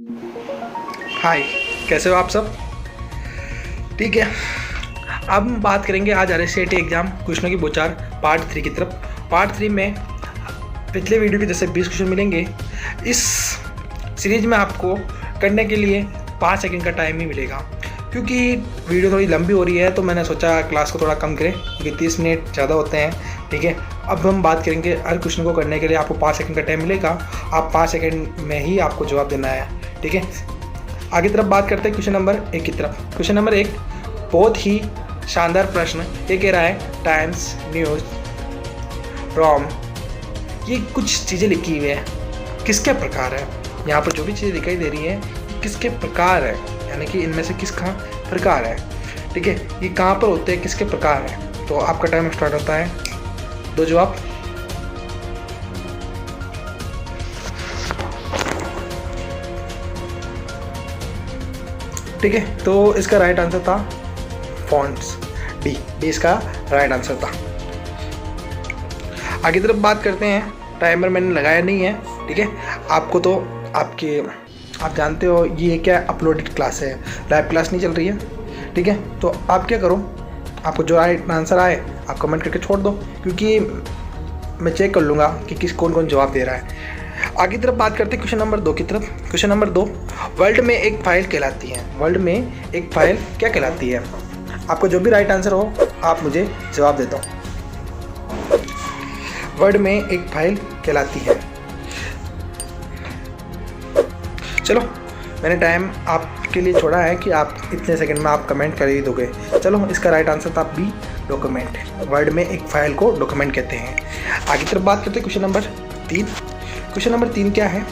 हाय, कैसे हो आप सब? ठीक है, अब हम बात करेंगे आज RSCT एग्ज़ाम क्वेश्चनों की बोचार पार्ट 3 की तरफ। पार्ट 3 में पिछले वीडियो के जैसे 20 क्वेश्चन मिलेंगे। इस सीरीज में आपको करने के लिए 5 सेकंड का टाइम ही मिलेगा, क्योंकि वीडियो थोड़ी लंबी हो रही है तो मैंने सोचा क्लास को थोड़ा कम करें, क्योंकि 30 मिनट ज़्यादा होते हैं। ठीक है, अब हम बात करेंगे हर क्वेश्चन को करने के लिए आपको 5 सेकंड का टाइम मिलेगा। आप 5 सेकंड में ही आपको जवाब देना है। ठीक है, आगे तरफ बात करते हैं क्वेश्चन नंबर 1 की तरफ। क्वेश्चन नंबर 1 बहुत ही शानदार प्रश्न। ये कह रहा है टाइम्स न्यूज़ फ्रॉम, ये कुछ चीज़ें लिखी हुई है, किसके प्रकार है? यहाँ पर जो भी चीज़ें दिखाई दे रही हैं किसके प्रकार है, यानी कि इनमें से किसका प्रकार है। ठीक है, ये कहाँ पर होते हैं, किसके प्रकार है? तो आपका टाइम स्टार्ट होता है। दो जवाब। ठीक है, तो इसका राइट आंसर था फॉन्ट्स, डी इसका राइट आंसर था। आगे तरफ बात करते हैं। टाइमर मैंने लगाया नहीं है। ठीक है, आपको तो आप जानते हो ये क्या अपलोडेड क्लास है, लाइव क्लास नहीं चल रही है। ठीक है, तो आप क्या करो, आपको जो राइट आंसर आए आप कमेंट करके छोड़ दो, क्योंकि मैं चेक कर लूँगा कि कौन कौन जवाब दे रहा है। आगे तरफ बात करते हैं क्वेश्चन नंबर 2 की तरफ। क्वेश्चन नंबर 2 वर्ल्ड में एक फाइल कहलाती है। वर्ल्ड में एक फाइल क्या कहलाती है? आपको जो भी राइट आंसर हो आप मुझे जवाब दे दो। वर्ल्ड में एक फाइल कहलाती है। चलो, मैंने टाइम आपके लिए छोड़ा है कि आप इतने सेकंड में आप कमेंट कर ही दोगे। चलो, इसका राइट आंसर था बी, डॉक्यूमेंट। वर्ल्ड में एक फाइल को डॉक्यूमेंट कहते हैं। आगे तरफ बात करते हैं क्वेश्चन नंबर 3। क्वेश्चन नंबर 3 क्या है?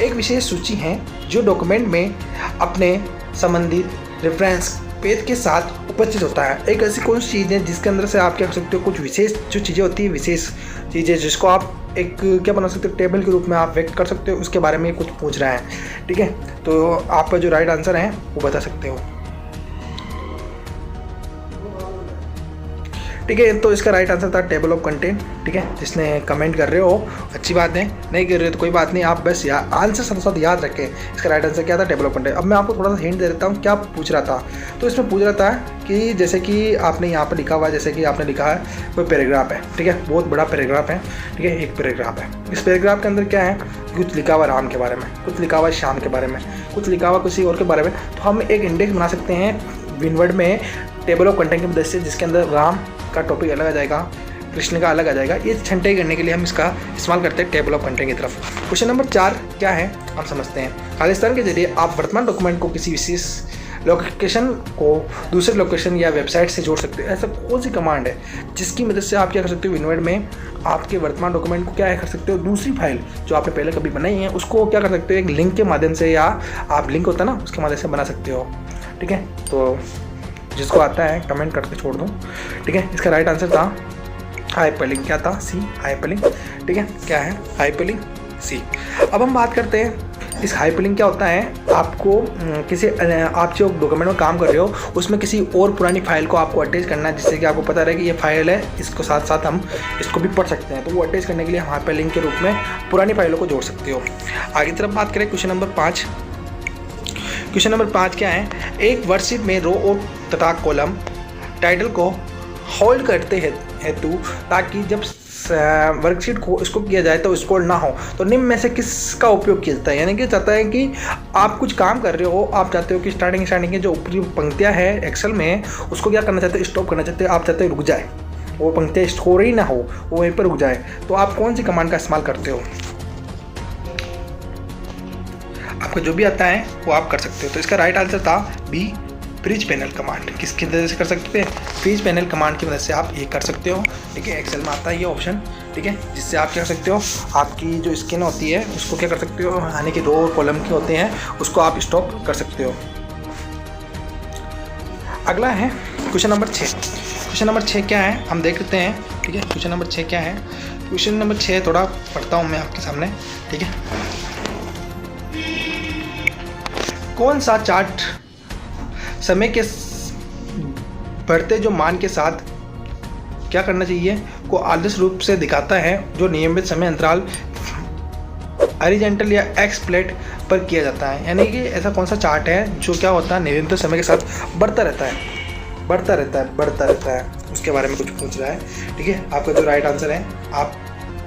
एक विशेष सूची है जो डॉक्यूमेंट में अपने संबंधित रेफरेंस पेज के साथ उपस्थित होता है। एक ऐसी कौन सी चीज़ है जिसके अंदर से आप क्या कर सकते हो, कुछ विशेष जो चीज़ें होती है, विशेष चीज़ें जिसको आप एक क्या बना सकते हो, टेबल के रूप में आप व्यक्त कर सकते हो, उसके बारे में कुछ पूछ रहा है। ठीक है, तो आपका जो राइट आंसर है वो बता सकते हो। ठीक है, तो इसका राइट आंसर था टेबल ऑफ कंटेंट। ठीक है, जिसने कमेंट कर रहे हो अच्छी बात है, नहीं कर रहे हो तो कोई बात नहीं, आप बस आंसर साथ साथ याद रखें। इसका राइट आंसर क्या था? Table of content. अब मैं आपको थोड़ा सा हिंट दे देता हूँ क्या पूछ रहा था। तो इसमें पूछ रहा था कि जैसे कि आपने यहाँ पर लिखा हुआ है, जैसे कि आपने लिखा है कोई पैराग्राफ है। ठीक है, बहुत बड़ा पैराग्राफ है। ठीक है, एक पैराग्राफ है। इस पैराग्राफ के अंदर क्या है, कुछ लिखा हुआ राम के बारे में, कुछ लिखा हुआ श्याम के बारे में, कुछ लिखा हुआ किसी और के बारे में। तो हम एक इंडेक्स बना सकते हैं विनवर्ड में टेबल ऑफ कंटेंट की मदद से, जिसके अंदर राम का टॉपिक अलग आ जाएगा, कृष्ण का अलग आ जाएगा। ये छंटे करने के लिए हम इसका इस्तेमाल करते हैं टेबल ऑफ कंटेंट की तरफ। क्वेश्चन नंबर 4 क्या है आप समझते हैं। खालिस्तान के जरिए आप वर्तमान डॉक्यूमेंट को किसी विशेष लोकेशन को दूसरे लोकेशन या वेबसाइट से जोड़ सकते हो। ऐसा कौन सी कमांड है जिसकी मदद से आप क्या कर सकते हो, विनवर्ड में आपके वर्तमान डॉक्यूमेंट को क्या कर सकते हो, दूसरी फाइल जो आपने पहले कभी बनाई है उसको क्या कर सकते हो, एक लिंक के माध्यम से, या आप लिंक होता है ना उसके माध्यम से बना सकते हो। ठीक है, तो जिसको आता है कमेंट करके छोड़ दो। ठीक है, इसका राइट आंसर था हाइपरलिंक। क्या था? सी, हाइपरलिंक। ठीक है, क्या है? हाइपरलिंक, सी। अब हम बात करते हैं इस हाइपरलिंक क्या होता है। आपको किसी आप जो डॉक्यूमेंट में काम कर रहे हो उसमें किसी और पुरानी फाइल को आपको अटैच करना है, जिससे कि आपको पता रहे कि ये फाइल है, इसको साथ साथ हम इसको भी पढ़ सकते हैं। तो वो अटैच करने के लिए हम हाइपरलिंक के रूप में पुरानी फाइलों को जोड़ सकते हो। आगे तरफ बात करें क्वेश्चन नंबर 5। क्वेश्चन नंबर 5 क्या है? एक वर्कशीट में रो और तथा कॉलम टाइटल को होल्ड करते हेतु ताकि जब वर्कशीट को इसको किया जाए तो स्क्रॉल ना हो, तो निम्न में से किसका उपयोग किया जाता है? यानी कि चाहता है कि आप कुछ काम कर रहे हो, आप चाहते हो कि स्टार्टिंग की जो ऊपरी पंक्तियां है एक्सेल में उसको क्या करना चाहते हो, स्टॉप करना चाहते हो, आप चाहते हो रुक जाए, वो पंक्तियाँ स्टोर ही ना हो, वो वहीं पर रुक जाए। तो आप कौन सी कमांड का इस्तेमाल करते हो? आपको जो भी आता है वो आप कर सकते हो। तो इसका राइट आंसर था बी, फ्रीज पैनल कमांड। किसकी मदद से कर सकते हैं? फ्रीज पैनल कमांड की मदद से आप ये कर सकते हो। ठीक है, एक्सेल में आता है ये ऑप्शन। ठीक है, जिससे आप क्या कर सकते हो, आपकी जो स्क्रीन होती है उसको क्या कर सकते हो, यानी कि रो और कॉलम के होते हैं उसको आप स्टॉप कर सकते हो। अगला है क्वेश्चन नंबर 6। क्वेश्चन नंबर 6 क्या है हम देख लेते हैं। ठीक है, क्वेश्चन नंबर 6 क्या है? क्वेश्चन नंबर 6 थोड़ा पढ़ता हूँ मैं आपके सामने। ठीक है, कौन सा चार्ट समय के बढ़ते जो मान के साथ क्या करना चाहिए को आदर्श रूप से दिखाता है, जो नियमित समय अंतराल हॉरिजॉन्टल या एक्स प्लेट पर किया जाता है। यानी कि ऐसा कौन सा चार्ट है जो क्या होता है निरंतर समय के साथ बढ़ता रहता है, उसके बारे में कुछ पूछ रहा है। ठीक है, आपका जो राइट आंसर है आप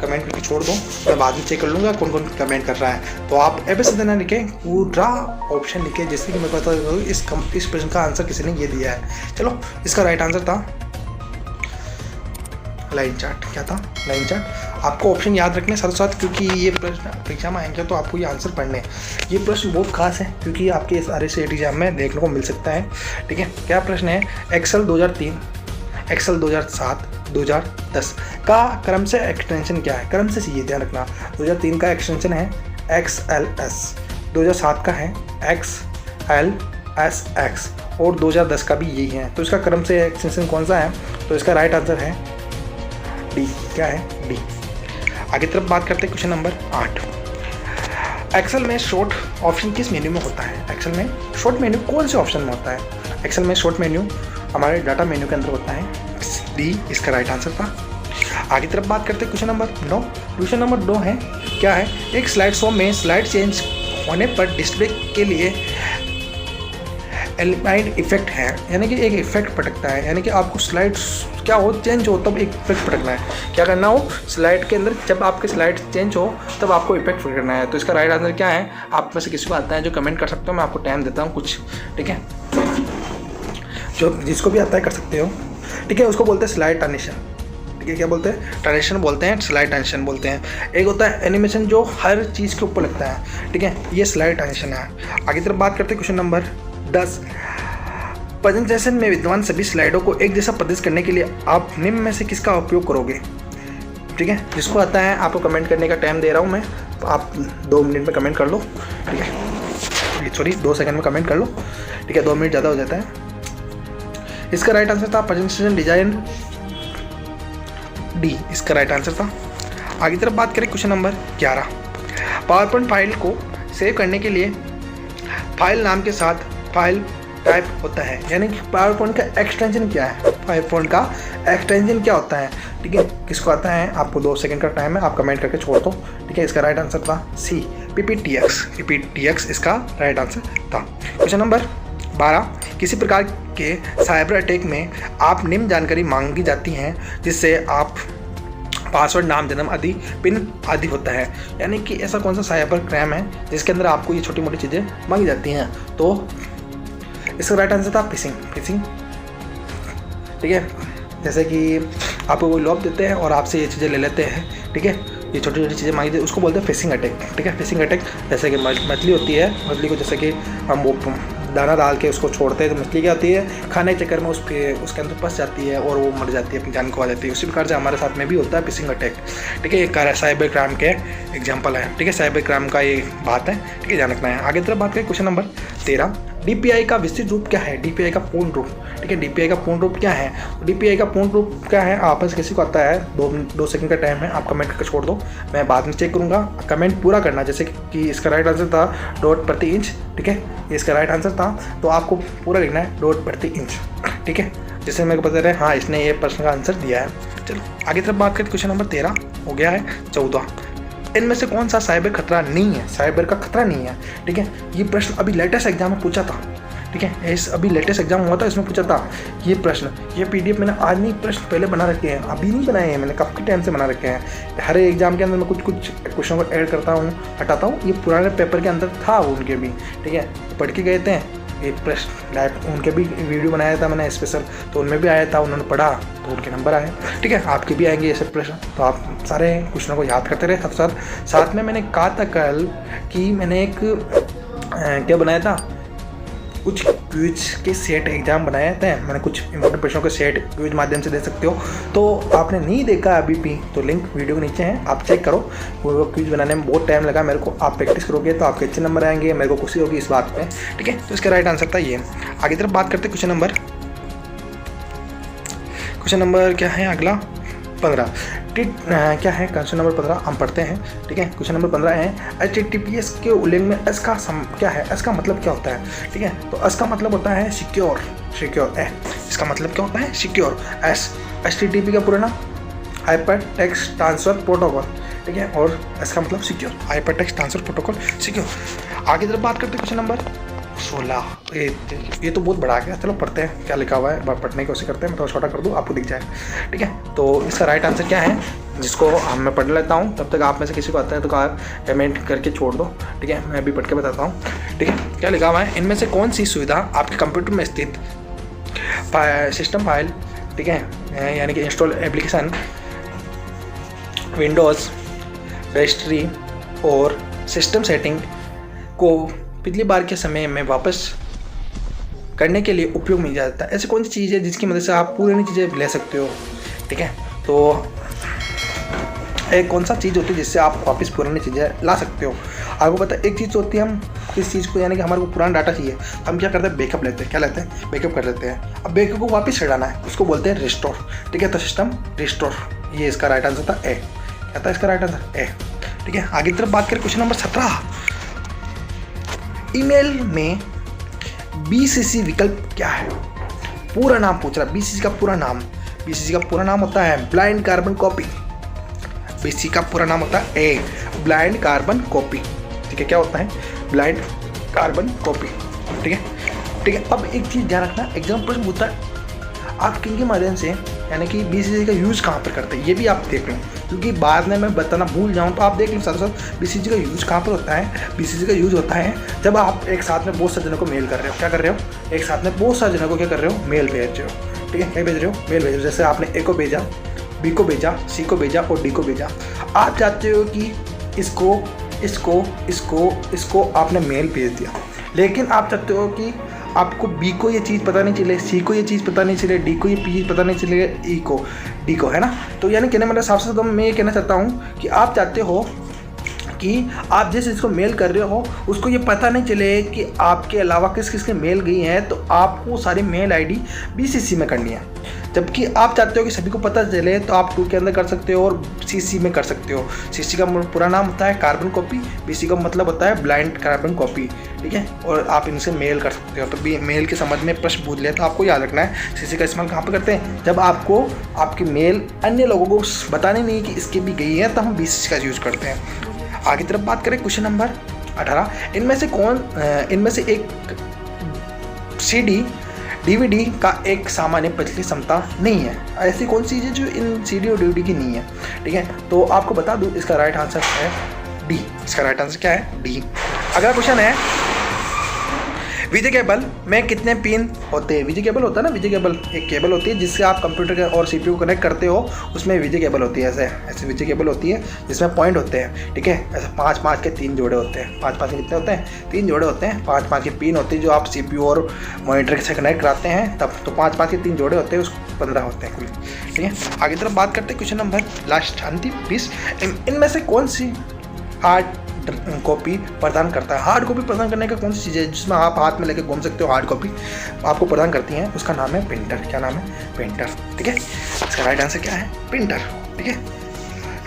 कमेंट करके छोड़ दो, मैं बाद में चेक कर लूँगा कौन कौन कमेंट कर रहा है। तो आप एबीसीडी ना लिखें, पूरा ऑप्शन लिखे, जिससे कि मेरे को पता हो इस प्रश्न का आंसर किसी ने ये दिया है। चलो, इसका राइट आंसर था लाइन चार्ट। क्या था? Line chart. आपको ऑप्शन याद रखने साथ साथ, क्योंकि ये प्रश्न परीक्षा में आएंगे तो आपको ये आंसर पढ़ने हैं। ये प्रश्न बहुत खास है क्योंकि आपके इस RSAT एग्जाम में देखने को मिल सकता है। ठीक है, क्या प्रश्न है? एक्सेल 2003, एक्सेल 2007, 2010 का क्रम से एक्सटेंशन क्या है? क्रम से चाहिए, ध्यान रखना। 2003 का एक्सटेंशन है XLS, 2007 का है XLSX और 2010 का भी यही है। तो इसका क्रम से एक्सटेंशन कौन सा है? तो इसका राइट आंसर है डी। क्या है? डी। आगे तरफ बात करते हैं क्वेश्चन नंबर 8। एक्सेल में शॉर्ट ऑप्शन किस मेन्यू में होता है? एक्सेल में शॉर्ट मेन्यू कौन से ऑप्शन में होता है? एक्सेल में शॉर्ट मेन्यू हमारे डाटा मेन्यू के अंदर होता है। डी इसका राइट आंसर था। आगे तरफ बात करते हैं क्वेश्चन नंबर 9। क्वेश्चन नंबर 9 है, क्या है? एक स्लाइड शो में स्लाइड चेंज होने पर डिस्प्ले के लिए एलिमेंट इफेक्ट है, यानी कि एक इफेक्ट पटकता है। यानी कि आपको स्लाइड क्या हो, चेंज हो, तब एक इफेक्ट पटकना है। क्या करना हो? स्लाइड के अंदर जब आपके स्लाइड चेंज हो तब आपको इफेक्ट पटकना है। तो इसका राइट आंसर क्या है? आप में से किसी को आता है जो कमेंट कर सकते हो, मैं आपको टाइम देता हूँ कुछ। ठीक है, जो जिसको भी आता है कर सकते हो। ठीक है, उसको बोलते हैं स्लाइड ट्रांजिशन। ठीक है, क्या बोलते हैं? ट्रांजिशन बोलते हैं, स्लाइड ट्रांजिशन बोलते हैं। एक होता है एनिमेशन जो हर चीज़ के ऊपर लगता है। ठीक है, ये स्लाइड ट्रांजिशन है। आगे तरफ बात करते हैं क्वेश्चन नंबर 10। प्रेजेंटेशन में विद्यमान सभी स्लाइडों को एक जैसा प्रदर्शित करने के लिए आप निम्न में से किसका उपयोग करोगे? ठीक है, जिसको आता है आपको कमेंट करने का टाइम दे रहा हूँ मैं, तो आप 2 मिनट में कमेंट कर लो। ठीक है, सॉरी 2 सेकंड में कमेंट कर लो। ठीक है, 2 मिनट ज़्यादा हो जाता है। इसका राइट आंसर था प्रेजेंटेशन डिजाइन, डी इसका राइट आंसर था। आगे तरफ बात करें question number 11। Power point file को सेव करने के लिए फाइल नाम के साथ फाइल टाइप होता है, यानी कि पावर पॉइंट का एक्सटेंशन क्या है? पावर पॉइंट का एक्सटेंशन क्या होता है? ठीक है, किसको आता है? आपको 2 सेकंड का टाइम है, आप कमेंट करके छोड़ दो। ठीक है, इसका राइट आंसर था सी, PPTX इसका राइट आंसर था। Question number 12। किसी प्रकार के साइबर अटैक में आप निम्न जानकारी मांगी जाती हैं जिससे आप पासवर्ड, नाम, जन्म आदि, पिन आदि होता है। यानी कि ऐसा कौन सा साइबर क्राइम है जिसके अंदर आपको ये छोटी मोटी चीज़ें मांगी जाती हैं? तो इसका राइट आंसर था फिशिंग। ठीक है, जैसे कि आपको कोई लॉक देते हैं और आपसे ये चीज़ें ले लेते हैं। ठीक है, ये छोटी छोटी चीज़ें मांगी, उसको बोलते हैं फिशिंग अटैक। ठीक है, फिशिंग अटैक जैसे कि मछली होती है, मछली को जैसे कि हम वो दाना डाल के उसको छोड़ते हैं तो मछली क्या होती है, खाने के चक्कर में उसके अंदर फंस जाती है और वो मर जाती है, अपनी जान खो जाती है। उसी प्रकार से हमारे साथ में भी होता है फिशिंग अटैक। ठीक है, ये साइबर क्राइम के एग्जाम्पल है। ठीक है, साइबर क्राइम का ये बात है। ठीक है, ध्यान रखना है। आगे तरफ बात करें क्वेश्चन नंबर 13। DPI का विस्तृत रूप क्या है? DPI का पूर्ण रूप। ठीक है, DPI का पूर्ण रूप क्या है? DPI का पूर्ण रूप क्या है? आप में से किसी को आता है? 2 सेकंड का टाइम है, आप कमेंट करके छोड़ दो, मैं बाद में चेक करूंगा। कमेंट पूरा करना, जैसे कि इसका राइट आंसर था डॉट प्रति इंच। ठीक है, ये इसका राइट आंसर था, तो आपको पूरा लिखना है डॉट प्रति इंच। ठीक है, जिससे मेरे को पता है हाँ इसने ये प्रश्न का आंसर दिया है। चलो आगे तरफ बात करें। क्वेश्चन नंबर 13 हो गया है। 14। इनमें से कौन सा साइबर खतरा नहीं है? साइबर का खतरा नहीं है। ठीक है, ये प्रश्न अभी लेटेस्ट एग्जाम में पूछा था। ठीक है, इस अभी लेटेस्ट एग्जाम हुआ था, इसमें पूछा था ये प्रश्न। ये PDF मैंने आज नहीं, प्रश्न पहले बना रखे हैं, अभी नहीं बनाए हैं, मैंने काफ़ी टाइम से बना रखे हैं। हर एग्जाम के अंदर मैं कुछ क्वेश्चन को ऐड करता हूँ, हटाता हूँ। ये पुराने पेपर के अंदर था उनके भी। ठीक है, पढ़ के गए थे ये प्रश्न, लाइव उनके भी वीडियो बनाया था मैंने स्पेशल, तो उनमें भी आया था, उन्होंने पढ़ा तो उनके नंबर आए। ठीक है, आपके भी आएंगे ये सब प्रश्न, तो आप सारे क्वेश्चनों को याद करते रहे। साथ में मैंने कहा था कल कि मैंने एक क्या बनाया था, कुछ क्विज के सेट एग्जाम बनाए थे मैंने, कुछ इंपॉर्टेंट प्रश्नों के सेट क्विज माध्यम से दे सकते हो। तो आपने नहीं देखा अभी भी तो लिंक वीडियो के नीचे है, आप चेक करो। वो क्विज बनाने में बहुत टाइम लगा मेरे को, आप प्रैक्टिस करोगे तो आपके अच्छे नंबर आएंगे, मेरे को खुशी होगी इस बात पे। ठीक है, तो इसका राइट आंसर था ये। आगे तरफ बात करते क्वेश्चन नंबर क्या है अगला? 15। क्या है क्वेश्चन नंबर 15 हम पढ़ते हैं। ठीक है, क्वेश्चन नंबर 15 है HTTPS के उल्लेख में एस का क्या है? एस का मतलब क्या होता है? ठीक है, तो एस का मतलब होता है सिक्योर। इसका मतलब क्या होता है? सिक्योर। HTTP का पूरा नाम हाइपर टेक्स्ट ट्रांसफ़र प्रोटोकॉल, ठीक है, और इसका मतलब secure, hyper text transfer protocol secure. आगे तरफ बात करते हैं क्वेश्चन नंबर 16। ये तो बहुत बड़ा आ गया, चलो पढ़ते हैं क्या लिखा हुआ है, पढ़ने की कोशिश करते हैं। मैं थोड़ा छोटा कर दूँ, आपको दिख जाए, ठीक है। तो इसका राइट आंसर क्या है, जिसको मैं पढ़ लेता हूँ, तब तक आप में से किसी को आता है तो कमेंट करके छोड़ दो, ठीक है। मैं अभी पढ़ के बताता हूँ, ठीक है। क्या लिखा हुआ है, इनमें से कौन सी सुविधा आपके कंप्यूटर में स्थित सिस्टम फाइल, ठीक है, यानी कि इंस्टॉल एप्लीकेशन, विंडोज़ रजिस्ट्री और सिस्टम सेटिंग को पिछली बार के समय में वापस करने के लिए उपयोग में लिया जाता है। ऐसी कौन सी चीज़ है जिसकी मदद से आप पुरानी चीज़ें ले सकते हो, ठीक है। तो एक कौन सा चीज़ होती है जिससे आप वापस पुरानी चीज़ें ला सकते हो। आपको पता है एक चीज़ होती है, हम किस चीज़ को, यानी कि हमारे को पुराना डाटा चाहिए, हम क्या करते हैं, बैकअप लेते हैं। क्या लेते हैं, बैकअप कर लेते हैं। अब बैकअप को वापस चढ़ाना है, उसको बोलते हैं रिस्टोर, ठीक है। तो सिस्टम रिस्टोर, ये इसका राइट आंसर था ए। क्या था इसका राइट आंसर, ए, ठीक है। आगे की तरफ बात करें क्वेश्चन नंबर 17। ईमेल में BCC विकल्प क्या है, पूरा नाम पूछ रहा है। BCC का पूरा नाम, BCC का पूरा नाम होता है ब्लाइंड कार्बन कॉपी। BCC का पूरा नाम होता है ए, ब्लाइंड कार्बन कॉपी, ठीक है। क्या होता है, ब्लाइंड कार्बन कॉपी, ठीक है, ठीक है। अब एक चीज़ ध्यान रखना, एग्जाम प्रश्न पूछता है आप किन के माध्यम से, यानी कि BCC का यूज़ कहाँ पर करते हैं, ये भी आप देख लो, क्योंकि बाद में मैं बताना भूल जाऊँ तो आप देख लो साथ साथ। BCC का यूज़ कहाँ पर होता है, BCC का यूज़ होता है जब आप एक साथ में बहुत सारे जनों को मेल कर रहे हो। क्या कर रहे हो, एक साथ में बहुत सारे जनों को क्या कर रहे हो, मेल भेज रहे हो, ठीक है। क्या भेज रहे हो, मेल भेज रहे हो। जैसे आपने A को भेजा, B को भेजा, C को भेजा और D को भेजा। आप चाहते हो कि इसको इसको इसको इसको आपने मेल भेज दिया, लेकिन आप चाहते हो कि आपको B को ये चीज़ पता नहीं चले, C को ये चीज़ पता नहीं चले, D को ये चीज़ पता नहीं चले, D को, है ना। तो यानी कहने मतलब साफ साफ मैं ये कहना चाहता हूँ कि आप चाहते हो कि आप जिस चीज़ को मेल कर रहे हो उसको ये पता नहीं चले कि आपके अलावा किस किस के मेल गई हैं, तो आपको सारी मेल ID BCC में करनी है। जबकि आप चाहते हो कि सभी को पता चले तो आप 2 के अंदर कर सकते हो और CC में कर सकते हो। CC का पूरा नाम होता है कार्बन कॉपी, BC का मतलब होता है ब्लाइंड कार्बन कॉपी, ठीक है। और आप इनसे मेल कर सकते हो। तो मेल के समझ में प्रश्न पूछ लिया तो आपको याद रखना है CC का इस्तेमाल कहाँ पर करते हैं, जब आपको आपकी मेल अन्य लोगों को बताने नहीं कि इसकी भी गई है, तो हम BCC का यूज़ करते हैं। आगे तरफ बात करें क्वेश्चन नंबर 18। इनमें से एक CD DVD का एक सामान्य पचली क्षमता नहीं है। ऐसी कौन सी चीज़ है जो इन CD और DVD की नहीं है, ठीक है। तो आपको बता दूं इसका राइट आंसर है D। इसका राइट आंसर क्या है, D। अगला क्वेश्चन है विजय केबल में कितने पिन होते हैं। विजय केबल होता है ना, विजय केबल एक केबल होती है जिससे आप कंप्यूटर के और CPU को कनेक्ट करते हो, उसमें विजय केबल होती है। ऐसे विजय केबल होती है जिसमें पॉइंट होते हैं, ठीक है। ऐसे 5-5 के 3 जोड़े होते हैं। 5-5 के कितने होते हैं, 3 जोड़े होते हैं। 5-5 की पिन होती है जो आप CPU और मॉनिटर से कनेक्ट कराते हैं, तब तो 5-5 के 3 जोड़े होते हैं, उसको 15 होते हैं कुल, ठीक है। आगे तरफ बात करते हैं क्वेश्चन नंबर लास्ट अंतिम 20। इनमें से कौन सी हार्ड कॉपी प्रदान करता है। हार्ड कॉपी प्रदान करने का कौन सी चीज़ है जिसमें आप हाथ में लेके घूम सकते हो, हार्ड कॉपी आपको प्रदान करती हैं, उसका नाम है प्रिंटर। क्या नाम है, प्रिंटर, ठीक है। इसका राइट आंसर क्या है, प्रिंटर, ठीक है।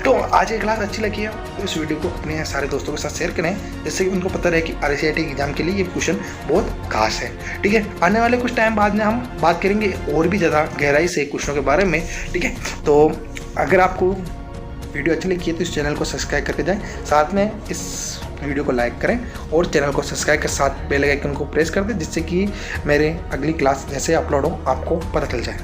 तो आज की क्लास अच्छी लगी है तो इस वीडियो को अपने सारे दोस्तों के साथ शेयर करें, जिससे कि उनको पता रहे कि RCIT एग्जाम के लिए ये क्वेश्चन बहुत खास है, ठीक है। आने वाले कुछ टाइम बाद में हम बात करेंगे और भी ज़्यादा गहराई से क्वेश्चनों के बारे में, ठीक है। तो अगर आपको वीडियो अच्छी लगी है तो इस चैनल को सब्सक्राइब करके जाएं, साथ में इस वीडियो को लाइक करें और चैनल को सब्सक्राइब के साथ बेल आइकन को प्रेस कर दें, जिससे कि मेरे अगली क्लास जैसे अपलोड हो आपको पता चल जाए।